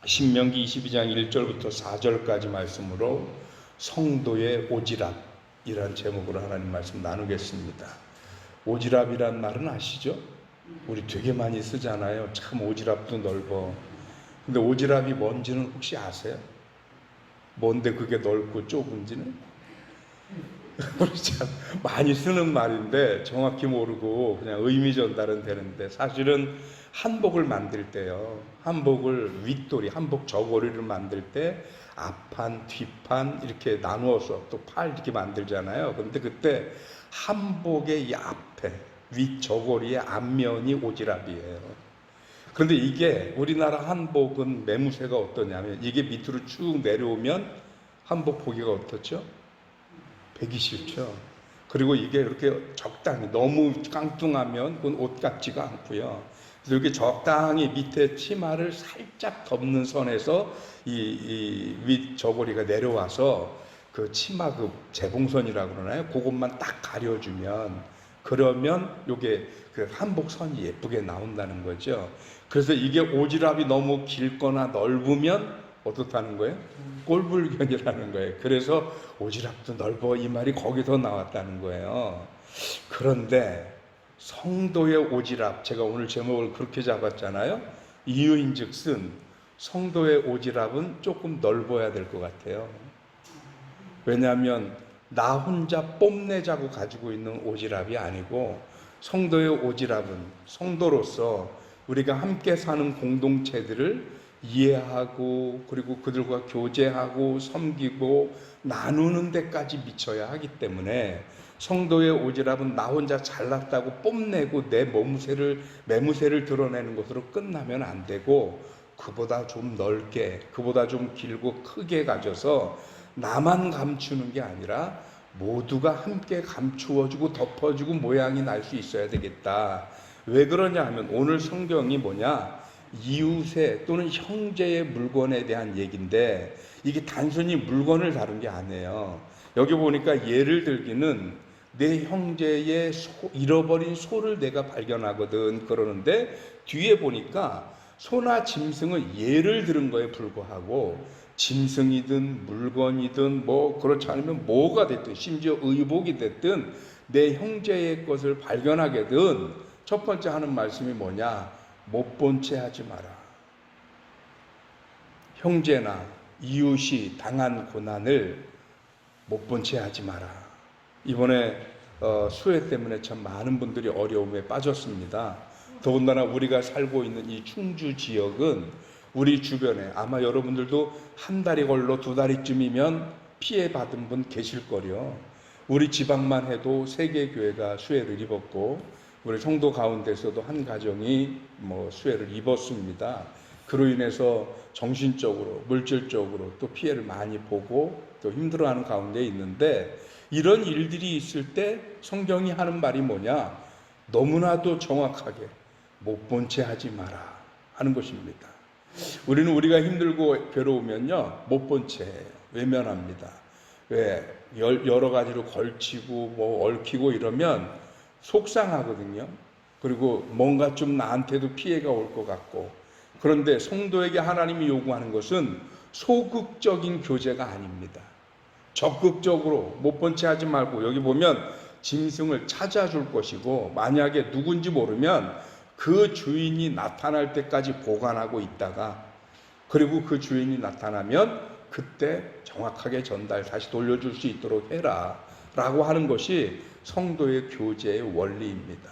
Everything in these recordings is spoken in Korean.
신명기 22장 1절부터 4절까지 말씀으로 성도의 오지랖이란 제목으로 하나님 말씀 나누겠습니다. 오지랖이란 말은 아시죠? 우리 되게 많이 쓰잖아요. 참 오지랖도 넓어. 근데 오지랖이 뭔지는 혹시 아세요? 뭔데 그게 넓고 좁은지는? 우리 참 많이 쓰는 말인데 정확히 모르고 그냥 의미 전달은 되는데, 사실은 한복을 만들 때요, 한복을 윗도리, 한복 저고리를 만들 때 앞판, 뒷판 이렇게 나누어서 또 팔 이렇게 만들잖아요. 그런데 그때 한복의 이 앞에 윗 저고리의 앞면이 오지랖이에요. 그런데 이게 우리나라 한복은 매무새가 어떠냐면, 이게 밑으로 쭉 내려오면 한복 보기가 어떻죠? 배기 싫죠. 그리고 이게 이렇게 적당히, 너무 깡뚱하면 그건 옷 같지가 않고요. 그래서 이렇게 적당히 밑에 치마를 살짝 덮는 선에서 이 윗 저고리가 내려와서 그 치마 그 재봉선이라고 그러나요? 그것만 딱 가려주면, 그러면 요게 그 한복 선이 예쁘게 나온다는 거죠. 그래서 이게 오지랖이 너무 길거나 넓으면 어떻다는 거예요? 꼴불견이라는 거예요. 그래서 오지랖도 넓어, 이 말이 거기서 나왔다는 거예요. 그런데 성도의 오지랖, 제가 오늘 제목을 그렇게 잡았잖아요. 이유인즉슨 성도의 오지랖은 조금 넓어야 될 것 같아요. 왜냐하면 나 혼자 뽐내자고 가지고 있는 오지랖이 아니고, 성도의 오지랖은 성도로서 우리가 함께 사는 공동체들을 이해하고, 그리고 그들과 교제하고 섬기고 나누는 데까지 미쳐야 하기 때문에, 성도의 오지랖은 나 혼자 잘났다고 뽐내고 내 매무새를 드러내는 것으로 끝나면 안 되고, 그보다 좀 넓게, 그보다 좀 길고 크게 가져서 나만 감추는 게 아니라 모두가 함께 감추어주고 덮어주고 모양이 날 수 있어야 되겠다. 왜 그러냐 하면, 오늘 성경이 뭐냐, 이웃의 또는 형제의 물건에 대한 얘기인데, 이게 단순히 물건을 다룬 게 아니에요. 여기 보니까 예를 들기는 내 형제의 잃어버린 소를 내가 발견하거든 그러는데, 뒤에 보니까 소나 짐승은 예를 들은 거에 불과하고, 짐승이든 물건이든 뭐 그렇지 않으면 뭐가 됐든, 심지어 의복이 됐든 내 형제의 것을 발견하게든 첫 번째 하는 말씀이 뭐냐, 못 본 채 하지 마라. 형제나 이웃이 당한 고난을 못 본 채 하지 마라. 이번에 수해 때문에 참 많은 분들이 어려움에 빠졌습니다. 더군다나 우리가 살고 있는 이 충주 지역은 우리 주변에 아마 여러분들도 한 달이 걸러 두 달이쯤이면 피해 받은 분 계실 거요. 우리 지방만 해도 3개 교회가 수해를 입었고, 우리 성도 가운데서도 한 가정이 수해를 입었습니다. 그로 인해서 정신적으로, 물질적으로 또 피해를 많이 보고 또 힘들어하는 가운데 있는데, 이런 일들이 있을 때 성경이 하는 말이 뭐냐, 너무나도 정확하게 못 본 채 하지 마라 하는 것입니다. 우리는 우리가 힘들고 괴로우면요, 못 본 채 외면합니다. 왜? 여러 가지로 걸치고 얽히고 이러면 속상하거든요. 그리고 뭔가 좀 나한테도 피해가 올 것 같고. 그런데 성도에게 하나님이 요구하는 것은 소극적인 교제가 아닙니다. 적극적으로 못 본 채 하지 말고, 여기 보면 짐승을 찾아줄 것이고, 만약에 누군지 모르면 그 주인이 나타날 때까지 보관하고 있다가, 그리고 그 주인이 나타나면 그때 정확하게 다시 돌려줄 수 있도록 해라 라고 하는 것이 성도의 교제의 원리입니다.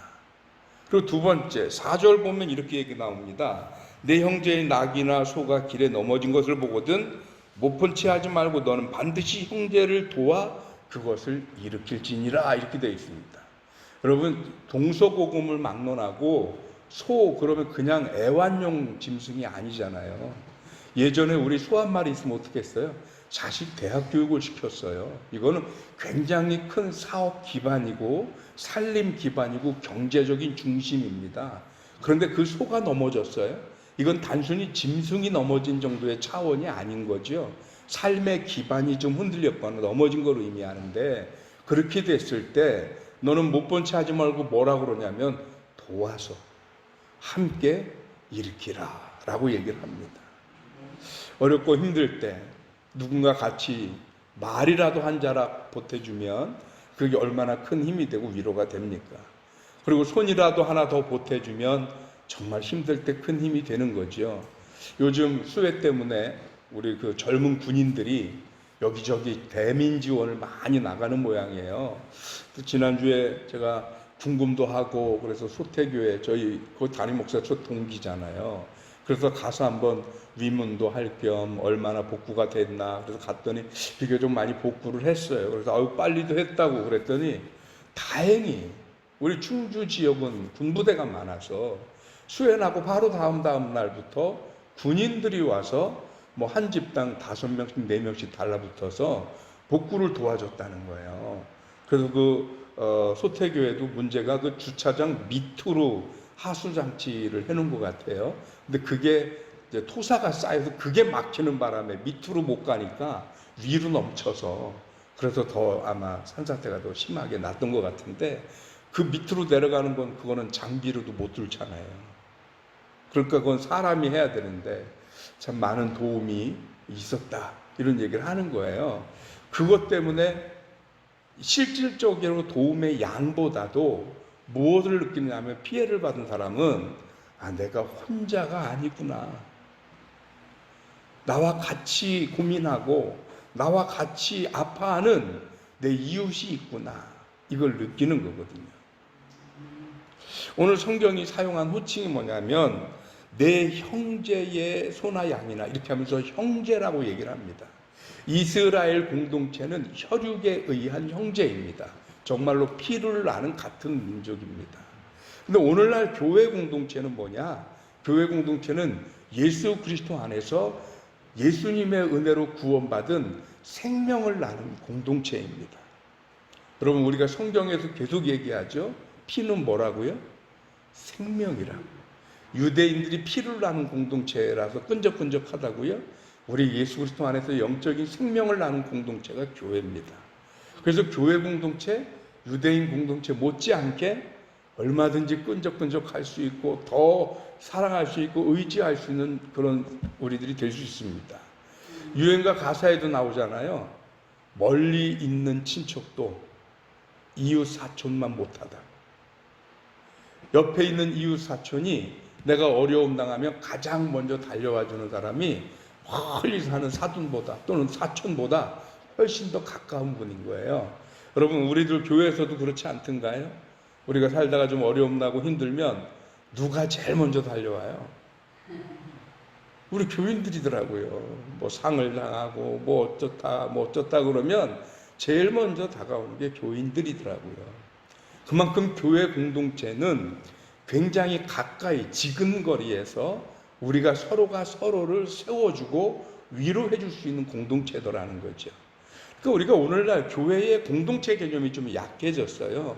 그리고 두 번째, 4절 보면 이렇게 얘기 나옵니다. 내 형제의 낙이나 소가 길에 넘어진 것을 보거든 못 본 채 하지 말고 너는 반드시 형제를 도와 그것을 일으킬지니라, 이렇게 되어 있습니다. 여러분, 동서고금을 막론하고 소 그러면 그냥 애완용 짐승이 아니잖아요. 예전에 우리 소 한 마리 있으면 어떻게 했어요? 자식 대학 교육을 시켰어요. 이거는 굉장히 큰 사업 기반이고 살림 기반이고 경제적인 중심입니다. 그런데 그 소가 넘어졌어요. 이건 단순히 짐승이 넘어진 정도의 차원이 아닌 거죠. 삶의 기반이 좀 흔들렸거나 넘어진 걸 의미하는데, 그렇게 됐을 때 너는 못 본 채 하지 말고 뭐라 그러냐면 도와서 함께 일으키라 라고 얘기를 합니다. 어렵고 힘들 때 누군가 같이 말이라도 한 자락 보태주면 그게 얼마나 큰 힘이 되고 위로가 됩니까? 그리고 손이라도 하나 더 보태주면 정말 힘들 때 큰 힘이 되는 거죠. 요즘 수해 때문에 우리 그 젊은 군인들이 여기저기 대민 지원을 많이 나가는 모양이에요. 지난주에 제가 궁금도 하고 그래서 소태교회 저희 그 담임 목사 저 동기잖아요. 그래서 가서 한번 위문도 할 겸 얼마나 복구가 됐나 그래서 갔더니 비교적 많이 복구를 했어요. 그래서 아유 빨리도 했다고 그랬더니 다행히 우리 충주 지역은 군부대가 많아서 수해나고 바로 다음 날부터 군인들이 와서 뭐 한 집당 5명씩 4명씩 달라붙어서 복구를 도와줬다는 거예요. 그래서 소태교회도 문제가 그 주차장 밑으로 하수장치를 해놓은 것 같아요. 근데 그게 이제 토사가 쌓여서 그게 막히는 바람에 밑으로 못 가니까 위로 넘쳐서 그래서 더 아마 산사태가 더 심하게 났던 것 같은데 그 밑으로 내려가는 건 그거는 장비로도 못 뚫잖아요. 그러니까 그건 사람이 해야 되는데 참 많은 도움이 있었다 이런 얘기를 하는 거예요. 그것 때문에 실질적으로 도움의 양보다도 무엇을 느끼냐면 피해를 받은 사람은 내가 혼자가 아니구나. 나와 같이 고민하고 나와 같이 아파하는 내 이웃이 있구나. 이걸 느끼는 거거든요. 오늘 성경이 사용한 호칭이 뭐냐면 내 형제의 소나 양이나 이렇게 하면서 형제라고 얘기를 합니다. 이스라엘 공동체는 혈육에 의한 형제입니다. 정말로 피를 나는 같은 민족입니다. 근데 오늘날 교회 공동체는 뭐냐? 교회 공동체는 예수 그리스도 안에서 예수님의 은혜로 구원받은 생명을 나눈 공동체입니다. 여러분 우리가 성경에서 계속 얘기하죠. 피는 뭐라고요? 생명이라고. 유대인들이 피를 나눈 공동체라서 끈적끈적하다고요? 우리 예수 그리스도 안에서 영적인 생명을 나눈 공동체가 교회입니다. 그래서 교회 공동체, 유대인 공동체 못지않게 얼마든지 끈적끈적할 수 있고 더 사랑할 수 있고 의지할 수 있는 그런 우리들이 될 수 있습니다. 유행가 가사에도 나오잖아요. 멀리 있는 친척도 이웃 사촌만 못하다. 옆에 있는 이웃 사촌이 내가 어려움 당하면 가장 먼저 달려와 주는 사람이 멀리 사는 사돈보다 또는 사촌보다 훨씬 더 가까운 분인 거예요. 여러분 우리들 교회에서도 그렇지 않던가요? 우리가 살다가 좀 어려움 나고 힘들면 누가 제일 먼저 달려와요? 우리 교인들이더라고요. 뭐 상을 당하고 뭐 어쩌다 그러면 제일 먼저 다가오는 게 교인들이더라고요. 그만큼 교회 공동체는 굉장히 가까이 지근거리에서 우리가 서로가 서로를 세워주고 위로해 줄 수 있는 공동체더라는 거죠. 그러니까 우리가 오늘날 교회의 공동체 개념이 좀 약해졌어요.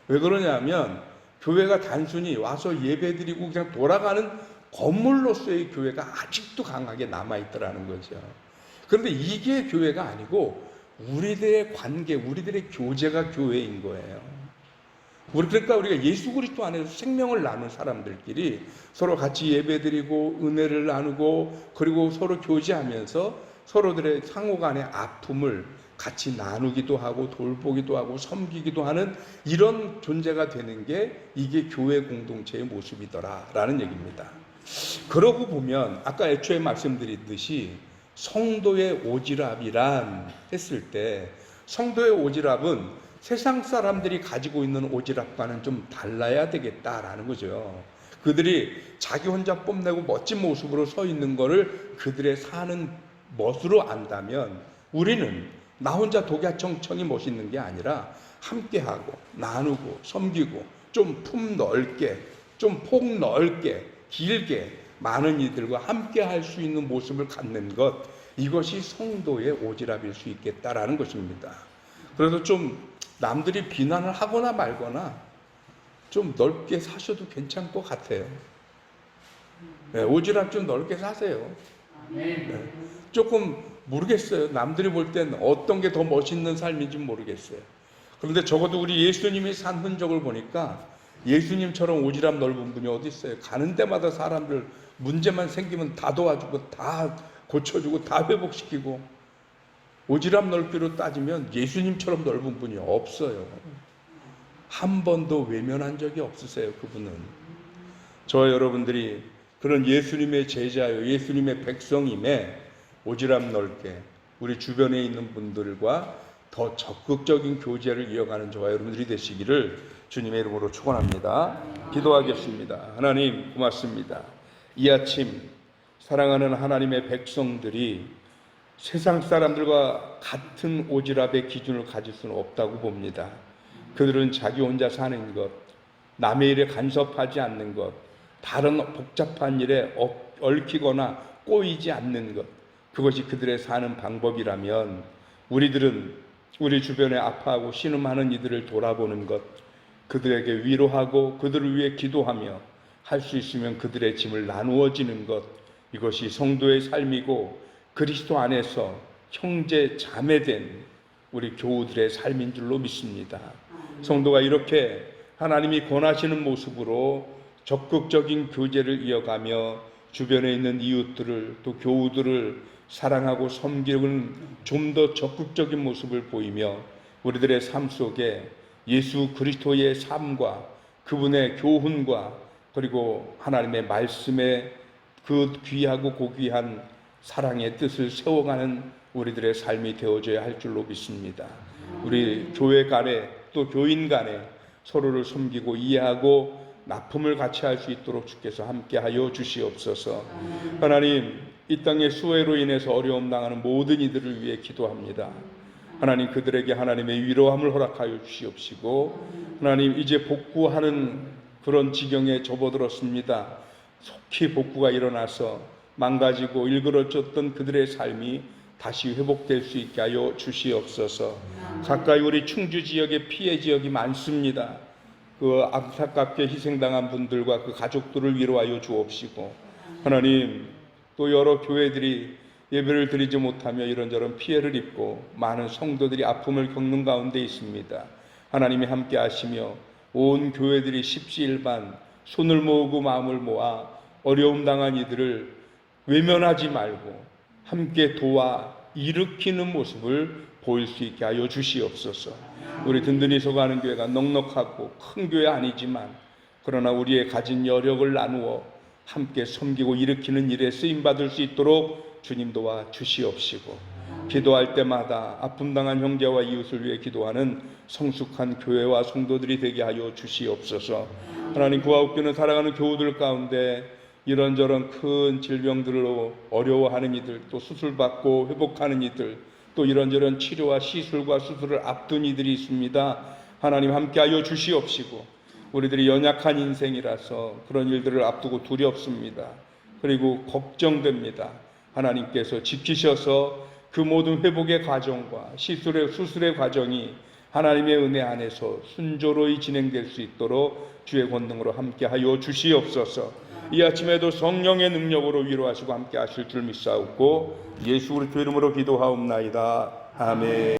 왜 그러냐면 교회가 단순히 와서 예배드리고 그냥 돌아가는 건물로서의 교회가 아직도 강하게 남아있더라는 거죠. 그런데 이게 교회가 아니고 우리들의 관계, 우리들의 교제가 교회인 거예요. 그러니까 우리가 예수 그리스도 안에서 생명을 나눈 사람들끼리 서로 같이 예배드리고 은혜를 나누고 그리고 서로 교제하면서 서로들의 상호 간의 아픔을 같이 나누기도 하고 돌보기도 하고 섬기기도 하는 이런 존재가 되는 게 이게 교회 공동체의 모습이더라라는 얘기입니다. 그러고 보면 아까 애초에 말씀드렸듯이 성도의 오지랖이란 했을 때 성도의 오지랖은 세상 사람들이 가지고 있는 오지랖과는 좀 달라야 되겠다라는 거죠. 그들이 자기 혼자 뽐내고 멋진 모습으로 서 있는 거를 그들의 사는 멋으로 안다면 우리는 나 혼자 독야청청이 멋있는 게 아니라 함께하고 나누고 섬기고 좀 품 넓게 좀 폭 넓게 길게 많은 이들과 함께 할 수 있는 모습을 갖는 것, 이것이 성도의 오지랖일 수 있겠다라는 것입니다. 그래서 좀 남들이 비난을 하거나 말거나 좀 넓게 사셔도 괜찮을 것 같아요. 네, 오지랖 좀 넓게 사세요. 네, 조금 모르겠어요. 남들이 볼 땐 어떤 게 더 멋있는 삶인지 모르겠어요. 그런데 적어도 우리 예수님이 산 흔적을 보니까 예수님처럼 오지랖 넓은 분이 어디 있어요? 가는 데마다 사람들 문제만 생기면 다 도와주고 다 고쳐주고 다 회복시키고, 오지랖 넓기로 따지면 예수님처럼 넓은 분이 없어요. 한 번도 외면한 적이 없으세요. 그분은. 저와 여러분들이 그런 예수님의 제자요, 예수님의 백성임에 오지랖 넓게 우리 주변에 있는 분들과 더 적극적인 교제를 이어가는 저와 여러분들이 되시기를 주님의 이름으로 축원합니다. 기도하겠습니다. 하나님 고맙습니다. 이 아침 사랑하는 하나님의 백성들이 세상 사람들과 같은 오지랖의 기준을 가질 수는 없다고 봅니다. 그들은 자기 혼자 사는 것, 남의 일에 간섭하지 않는 것, 다른 복잡한 일에 얽히거나 꼬이지 않는 것, 그것이 그들의 사는 방법이라면 우리들은 우리 주변에 아파하고 신음하는 이들을 돌아보는 것, 그들에게 위로하고 그들을 위해 기도하며 할 수 있으면 그들의 짐을 나누어지는 것, 이것이 성도의 삶이고 그리스도 안에서 형제 자매된 우리 교우들의 삶인 줄로 믿습니다. 성도가 이렇게 하나님이 권하시는 모습으로 적극적인 교제를 이어가며 주변에 있는 이웃들을 또 교우들을 사랑하고 섬기는 좀 더 적극적인 모습을 보이며 우리들의 삶 속에 예수 그리스도의 삶과 그분의 교훈과 그리고 하나님의 말씀에 그 귀하고 고귀한 사랑의 뜻을 세워가는 우리들의 삶이 되어져야 할 줄로 믿습니다. 우리 교회 간에 또 교인 간에 서로를 섬기고 이해하고 납품을 같이 할 수 있도록 주께서 함께하여 주시옵소서. 하나님, 이 땅의 수해로 인해서 어려움 당하는 모든 이들을 위해 기도합니다. 하나님, 그들에게 하나님의 위로함을 허락하여 주시옵시고, 하나님, 이제 복구하는 그런 지경에 접어들었습니다. 속히 복구가 일어나서 망가지고 일그러졌던 그들의 삶이 다시 회복될 수 있게 하여 주시옵소서. 가까이 우리 충주 지역에 피해 지역이 많습니다. 그 안타깝게 희생당한 분들과 그 가족들을 위로하여 주옵시고, 하나님, 또 여러 교회들이 예배를 드리지 못하며 이런저런 피해를 입고 많은 성도들이 아픔을 겪는 가운데 있습니다. 하나님이 함께 하시며 온 교회들이 십시일반 손을 모으고 마음을 모아 어려움 당한 이들을 외면하지 말고 함께 도와 일으키는 모습을 보일 수 있게 하여 주시옵소서. 우리 든든히 서가는 교회가 넉넉하고 큰 교회 아니지만 그러나 우리의 가진 여력을 나누어 함께 섬기고 일으키는 일에 쓰임받을 수 있도록 주님 도와 주시옵시고, 기도할 때마다 아픔 당한 형제와 이웃을 위해 기도하는 성숙한 교회와 성도들이 되게 하여 주시옵소서. 하나님, 구하옵기는 살아가는 교우들 가운데 이런저런 큰 질병들로 어려워하는 이들, 또 수술받고 회복하는 이들, 또 이런저런 치료와 시술과 수술을 앞둔 이들이 있습니다. 하나님, 함께하여 주시옵시고, 우리들이 연약한 인생이라서 그런 일들을 앞두고 두렵습니다. 그리고 걱정됩니다. 하나님께서 지키셔서 그 모든 회복의 과정과 수술의 과정이 하나님의 은혜 안에서 순조로이 진행될 수 있도록 주의 권능으로 함께하여 주시옵소서. 이 아침에도 성령의 능력으로 위로하시고 함께 하실 줄 믿사옵고 예수 그리스도 이름으로 기도하옵나이다. 아멘.